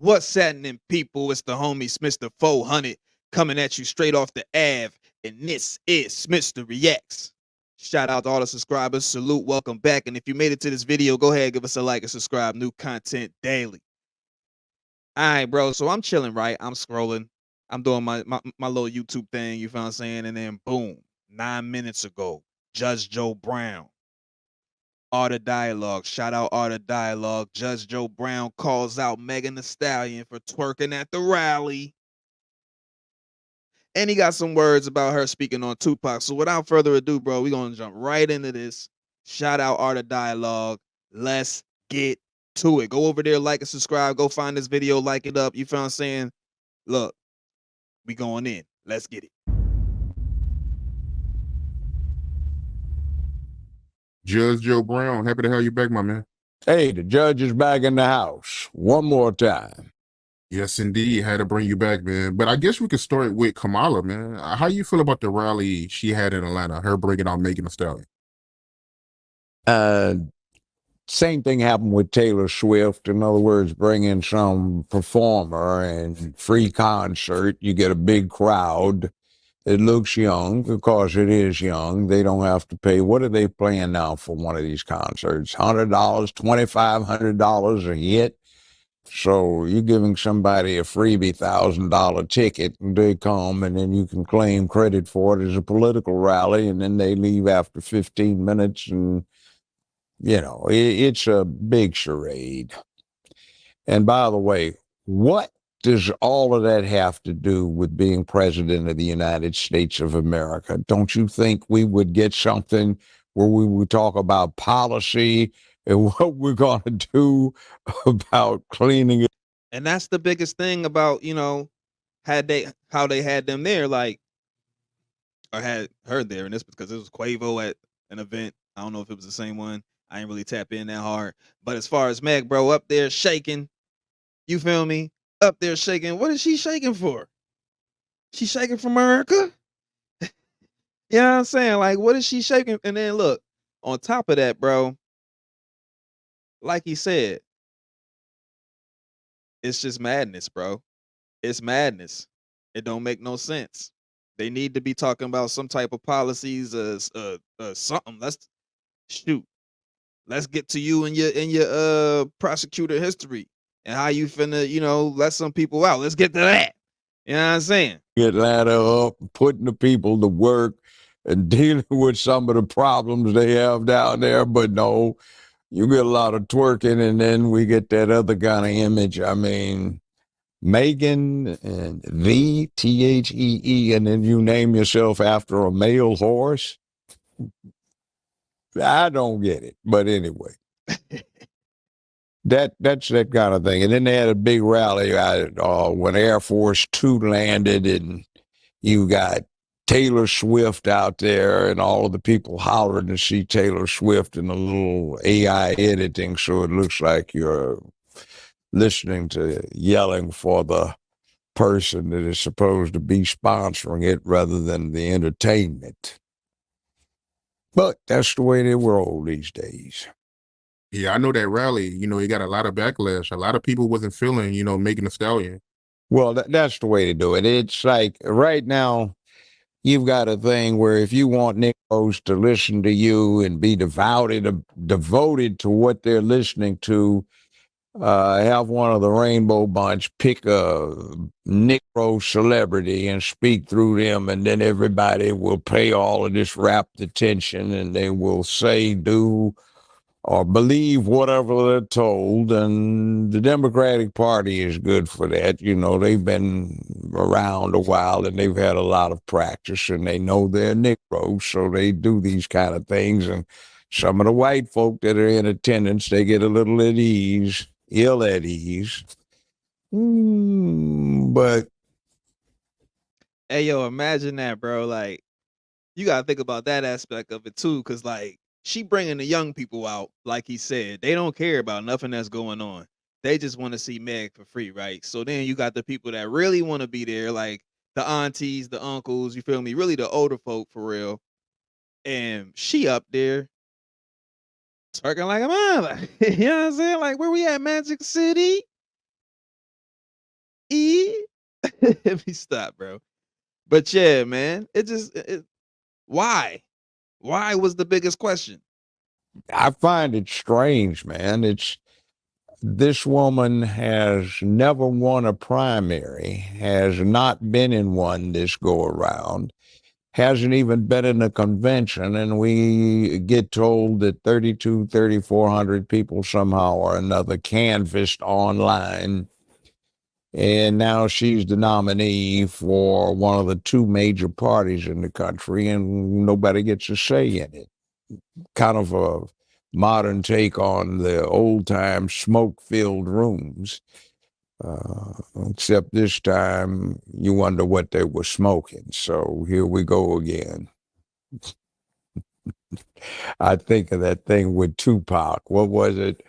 What's happening, people? It's the homie Smitster 400 coming at you straight off the Ave, and this is Smitster Reacts. Shout out to all the subscribers. Salute, welcome back. And if you made it to this video, go ahead, give us a like and subscribe. New content daily. All right, bro. So I'm chilling, right? I'm scrolling. I'm doing my little YouTube thing, you feel what I'm saying? And then boom, 9 minutes ago, Judge Joe Brown. Art of Dialogue. Shout out Art of Dialogue. Judge Joe Brown calls out Megan Thee Stallion for twerking at the rally. And he got some words about her speaking on Tupac. So without further ado, bro, we're going to jump right into this. Shout out Art of Dialogue. Let's get to it. Go over there, like and subscribe. Go find this video, like it up. You feel what I'm saying? Look, we going in. Let's get it. Judge Joe Brown, happy to have you back, my man. Hey, the judge is back in the house. One more time. Yes, indeed, had to bring you back, man. But I guess we could start with Kamala, man. How you feel about the rally she had in Atlanta, her bringing out Megan Thee Stallion? Same thing happened with Taylor Swift. In other words, bring in some performer and free concert. You get a big crowd. It looks young because it is young. They don't have to pay. What are they paying now for one of these concerts? $100, $2,500 a hit. So you're giving somebody a freebie $1,000 ticket, and they come, and then you can claim credit for it as a political rally, and then they leave after 15 minutes, and, you know, it's a big charade. And by the way, what does all of that have to do with being president of the United States of America? Don't you think we would get something where we would talk about policy and what we're going to do about cleaning it? And that's the biggest thing about, you know, how they had them there, like, or had her there, and this because it was Quavo at an event. I don't know if it was the same one. I ain't really tap in that hard. But as far as Meg, bro, up there shaking, you feel me? Up there shaking. What is she shaking for? She shaking for America? You know what I'm saying? Like, what is she shaking? And then look, on top of that, bro, like he said, it's just madness, bro. It's madness. It don't make no sense. They need to be talking about some type of policies, something. Let's shoot. Let's get to you and your prosecutor history and how you finna, you know, let some people out. Let's get to that. You know what I'm saying? Atlanta up, putting the people to work and dealing with some of the problems they have down there. But no, you get a lot of twerking, and then we get that other kind of image. I mean, Megan and the Thee, and then you name yourself after a male horse. I don't get it. But anyway. That's that kind of thing. And then they had a big rally when Air Force Two landed, and you got Taylor Swift out there, and all of the people hollering to see Taylor Swift in a little AI editing, so it looks like you're listening to yelling for the person that is supposed to be sponsoring it rather than the entertainment. But that's the way they roll these days. Yeah, I know that rally, it got a lot of backlash. A lot of people wasn't feeling, Megan Thee Stallion. Well, that's the way to do it. It's like right now, you've got a thing where if you want Negroes to listen to you and be devoted to what they're listening to, have one of the Rainbow Bunch pick a Negro celebrity and speak through them, and then everybody will pay all of this rapt attention, and they will say, do, or believe whatever they're told. And the Democratic Party is good for that. You know, they've been around a while, and they've had a lot of practice, and they know they're Negroes, so they do these kind of things. And some of the white folk that are in attendance, they get a little at ease, ill at ease. But Hey, yo, imagine that, bro. Like, you gotta think about that aspect of it too, because like she bringing the young people out, like he said, they don't care about nothing that's going on. They just want to see Meg for free, right? So then you got the people that really want to be there, like the aunties, the uncles, you feel me? Really the older folk for real. And she up there twerking like a mother. You know what I'm saying? Like, where we at, Magic City? Let me stop, bro. But yeah, man, why? Why was the biggest question? I find it strange, man. This woman has never won a primary, has not been in one this go around, hasn't even been in a convention, and we get told that 3,400 people somehow or another canvassed online, and now she's the nominee for one of the two major parties in the country, and nobody gets a say in it. Kind of a modern take on the old time smoke filled rooms. Except this time you wonder what they were smoking. So here we go again. I think of that thing with Tupac. What was it?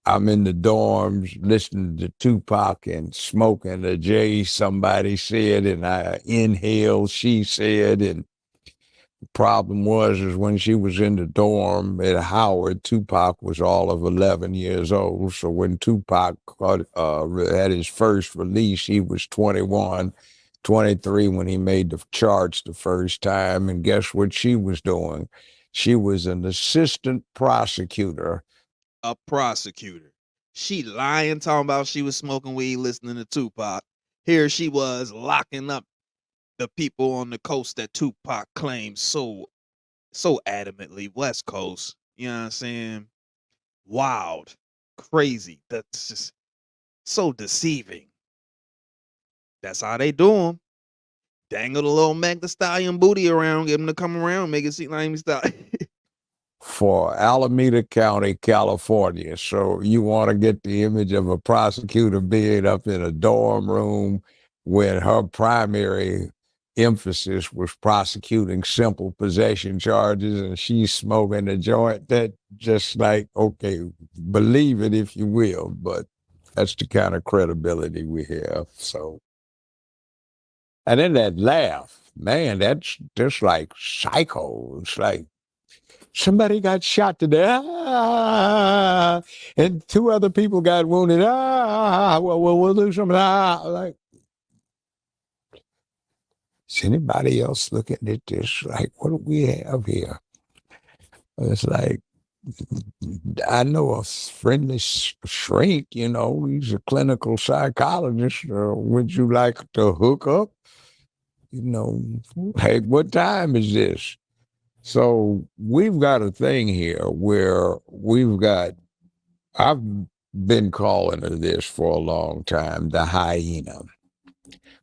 I'm in the dorms listening to Tupac and smoking a J, somebody said, and I inhaled, she said, and the problem is when she was in the dorm at Howard, Tupac was all of 11 years old. So when Tupac had his first release, he was 21, 23 when he made the charts the first time. And guess what she was doing? She was an assistant prosecutor. A prosecutor. She lying, talking about she was smoking weed, listening to Tupac. Here she was locking up the people on the coast that Tupac claims so adamantly West Coast. You know what I'm saying? Wild, crazy. That's just so deceiving. That's how they do them. Dangle the little Meg the Stallion booty around, get him to come around, make it seem like he's For Alameda County, California. So you want to get the image of a prosecutor being up in a dorm room when her primary emphasis was prosecuting simple possession charges and she's smoking a joint. That just like, okay, believe it if you will, but that's the kind of credibility we have. So, and then that laugh, man, that's just like psycho. It's like, somebody got shot today, and two other people got wounded. Well, we'll do something. Like, is anybody else looking at this? Like, what do we have here? It's like, I know a friendly shrink, you know, he's a clinical psychologist. Would you like to hook up? You know, hey, what time is this? So we've got a thing here where I've been calling it this for a long time, the hyena.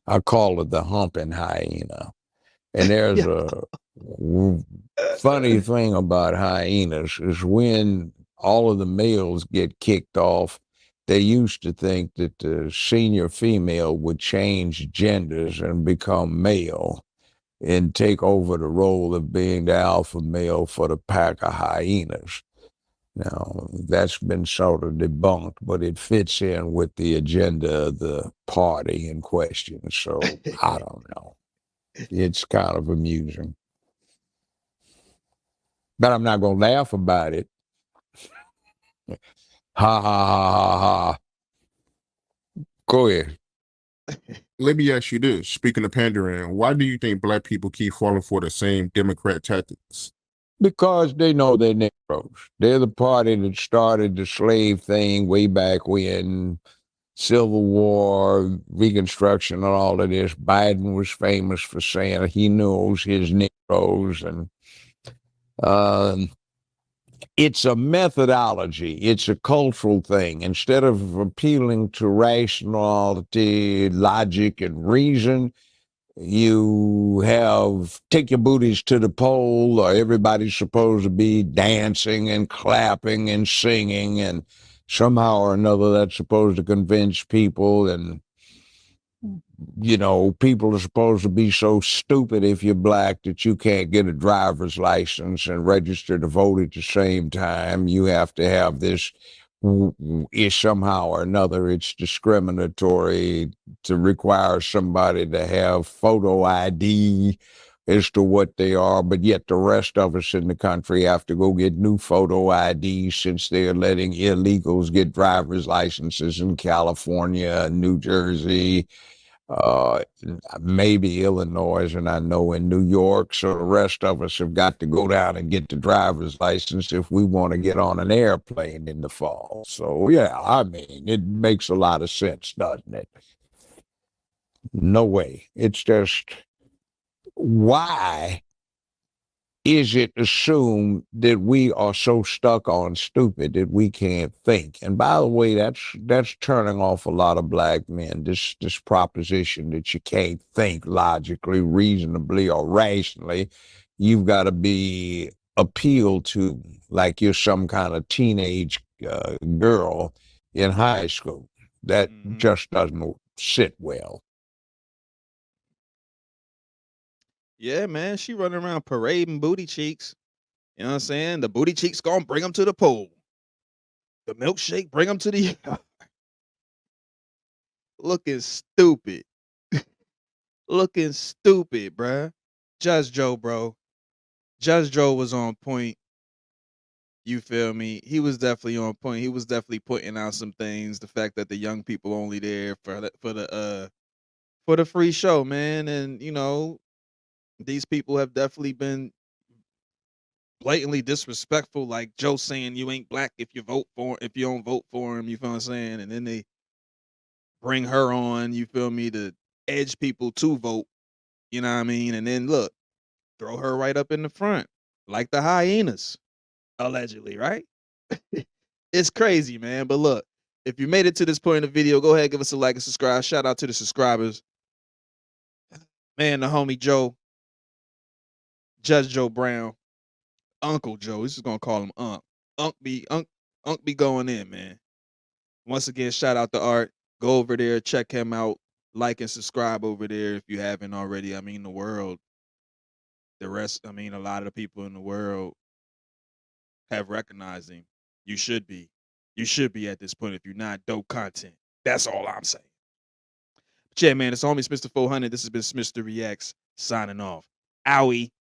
I call it the humping hyena. And there's a funny thing about hyenas is when all of the males get kicked off, they used to think that the senior female would change genders and become male and take over the role of being the alpha male for the pack of hyenas. Now, that's been sort of debunked, but it fits in with the agenda of the party in question. So I don't know. It's kind of amusing. But I'm not going to laugh about it. Ha ha ha ha ha. Go ahead. Let me ask you this. Speaking of pandering, why do you think black people keep falling for the same Democrat tactics? Because they know they're Negroes. They're the party that started the slave thing way back when, Civil War, Reconstruction, and all of this. Biden was famous for saying he knows his Negroes. And it's a methodology. It's a cultural thing. Instead of appealing to rationality, logic, and reason, you have take your booties to the pole, or everybody's supposed to be dancing and clapping and singing, and somehow or another that's supposed to convince people. And you know, people are supposed to be so stupid if you're black that you can't get a driver's license and register to vote at the same time. You have to have this, somehow or another, it's discriminatory to require somebody to have photo ID as to what they are, but yet the rest of us in the country have to go get new photo IDs since they're letting illegals get driver's licenses in California, New Jersey, maybe Illinois, and I know in New York. So the rest of us have got to go down and get the driver's license if we want to get on an airplane in the fall. So yeah, I mean, it makes a lot of sense, doesn't it? No way. It's just, why is it assumed that we are so stuck on stupid that we can't think? And by the way, that's turning off a lot of black men. This proposition that you can't think logically, reasonably, or rationally. You've got to be appealed to like you're some kind of teenage girl in high school. That just doesn't sit well. Yeah, man, she running around parading booty cheeks. You know what I'm saying? The booty cheeks gonna bring them to the pool. The milkshake bring them to the looking stupid. Looking stupid, bruh. Judge Joe, bro. Judge Joe was on point. You feel me? He was definitely on point. He was definitely putting out some things. The fact that the young people only there for the free show, man. And you know, these people have definitely been blatantly disrespectful, like Joe saying you ain't black if you don't vote for him, you feel what I'm saying? And then they bring her on, you feel me, to edge people to vote, you know what I mean? And then look, throw her right up in the front, like the hyenas, allegedly, right? It's crazy, man. But look, if you made it to this point in the video, go ahead, give us a like and subscribe. Shout out to the subscribers. Man, the homie Joe, Judge Joe Brown, Uncle Joe. He's just gonna call him Unc. Unc be going in, man. Once again, shout out to Art. Go over there, check him out, like and subscribe over there if you haven't already. I mean, a lot of the people in the world have recognized him. You should be. You should be at this point if you're not. Dope content. That's all I'm saying. But yeah, man, it's homie Smitster 400. This has been Smitster Reacts signing off. Owie.